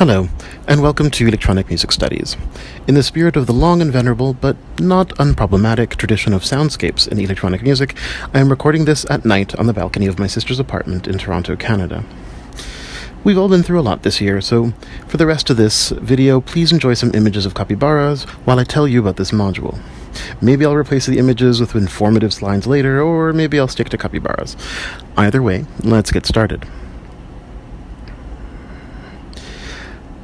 Hello, and welcome to Electronic Music Studies. In the spirit of the long and venerable, but not unproblematic, tradition of soundscapes in electronic music, I am recording this at night on the balcony of my sister's apartment in Toronto, Canada. We've all been through a lot this year, so for the rest of this video, please enjoy some images of capybaras while I tell you about this module. Maybe I'll replace the images with informative slides later, or maybe I'll stick to capybaras. Either way, let's get started.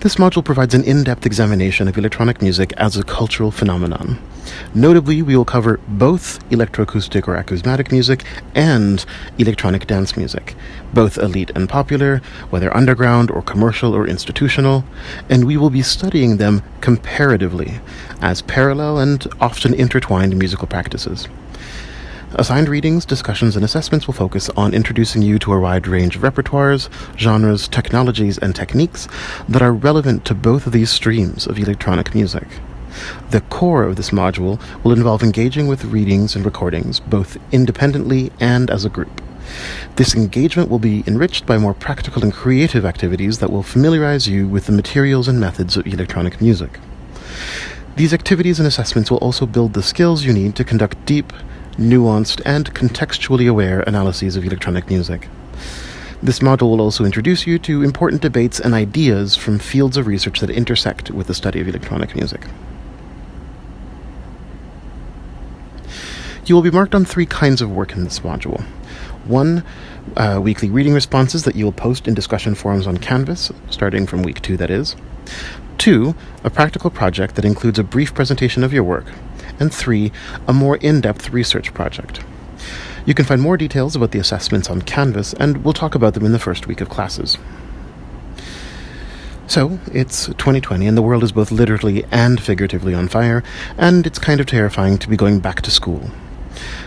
This module provides an in-depth examination of electronic music as a cultural phenomenon. Notably, we will cover both electroacoustic or acousmatic music and electronic dance music, both elite and popular, whether underground or commercial or institutional, and we will be studying them comparatively as parallel and often intertwined musical practices. Assigned readings, discussions, and assessments will focus on introducing you to a wide range of repertoires, genres, technologies, and techniques that are relevant to both of these streams of electronic music. The core of this module will involve engaging with readings and recordings, both independently and as a group. This engagement will be enriched by more practical and creative activities that will familiarize you with the materials and methods of electronic music. These activities and assessments will also build the skills you need to conduct deep, nuanced, and contextually aware analyses of electronic music. This module will also introduce you to important debates and ideas from fields of research that intersect with the study of electronic music. You will be marked on 3 kinds of work in this module. 1, weekly reading responses that you will post in discussion forums on Canvas, starting from week 2 that is. 2, a practical project that includes a brief presentation of your work. And 3, a more in-depth research project. You can find more details about the assessments on Canvas, and we'll talk about them in the first week of classes. So, it's 2020, and the world is both literally and figuratively on fire, and it's kind of terrifying to be going back to school.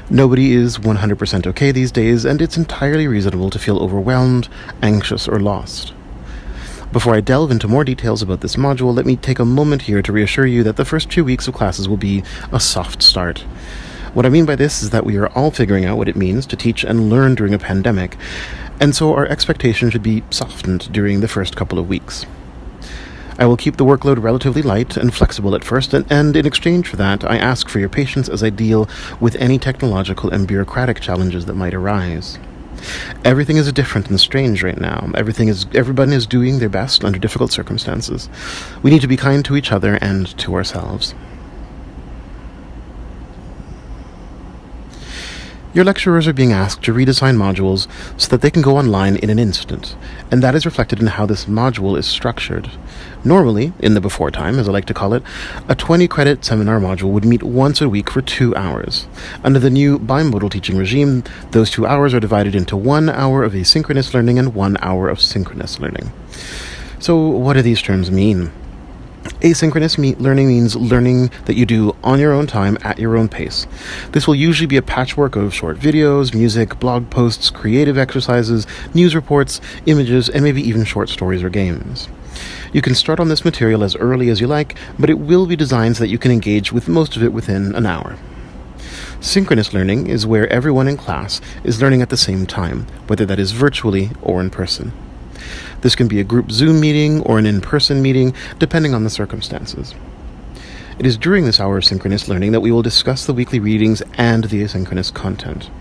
Nobody is 100% okay these days, and it's entirely reasonable to feel overwhelmed, anxious, or lost. Before I delve into more details about this module, let me take a moment here to reassure you that the first 2 weeks of classes will be a soft start. What I mean by this is that we are all figuring out what it means to teach and learn during a pandemic, and so our expectations should be softened during the first couple of weeks. I will keep the workload relatively light and flexible at first, and in exchange for that, I ask for your patience as I deal with any technological and bureaucratic challenges that might arise. Everything is different and strange right now. Everybody is doing their best under difficult circumstances. We need to be kind to each other and to ourselves. Your lecturers are being asked to redesign modules so that they can go online in an instant, and that is reflected in how this module is structured. Normally, in the before time, as I like to call it, a 20-credit seminar module would meet once a week for 2 hours. Under the new bimodal teaching regime, those 2 hours are divided into 1 hour of asynchronous learning and 1 hour of synchronous learning. So what do these terms mean? Asynchronous learning means learning that you do on your own time at your own pace. This will usually be a patchwork of short videos, music, blog posts, creative exercises, news reports, images, and maybe even short stories or games. You can start on this material as early as you like, but it will be designed so that you can engage with most of it within an hour. Synchronous learning is where everyone in class is learning at the same time, whether that is virtually or in person. This can be a group Zoom meeting or an in-person meeting, depending on the circumstances. It is during this hour of synchronous learning that we will discuss the weekly readings and the asynchronous content.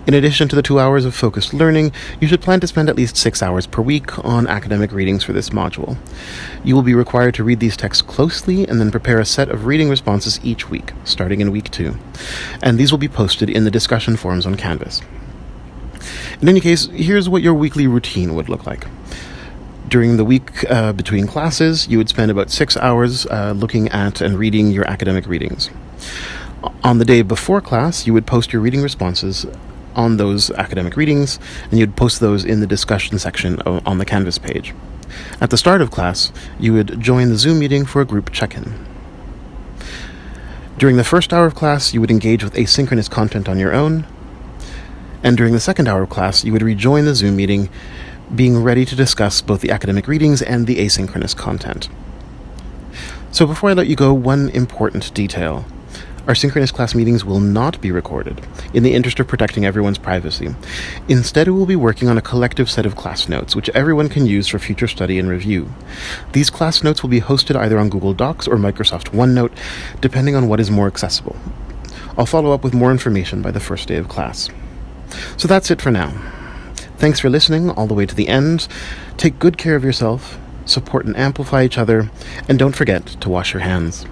In addition to the 2 hours of focused learning, you should plan to spend at least 6 hours per week on academic readings for this module. You will be required to read these texts closely and then prepare a set of reading responses each week, starting in week 2. And these will be posted in the discussion forums on Canvas. In any case, here's what your weekly routine would look like. During the week between classes, you would spend about 6 hours looking at and reading your academic readings. On the day before class, you would post your reading responses on those academic readings, and you'd post those in the discussion section on the Canvas page. At the start of class, you would join the Zoom meeting for a group check-in. During the first hour of class, you would engage with asynchronous content on your own, and during the second hour of class, you would rejoin the Zoom meeting, being ready to discuss both the academic readings and the asynchronous content. So before I let you go, one important detail. Our synchronous class meetings will not be recorded, in the interest of protecting everyone's privacy. Instead, we will be working on a collective set of class notes, which everyone can use for future study and review. These class notes will be hosted either on Google Docs or Microsoft OneNote, depending on what is more accessible. I'll follow up with more information by the first day of class. So that's it for now. Thanks for listening all the way to the end. Take good care of yourself, support and amplify each other, and don't forget to wash your hands.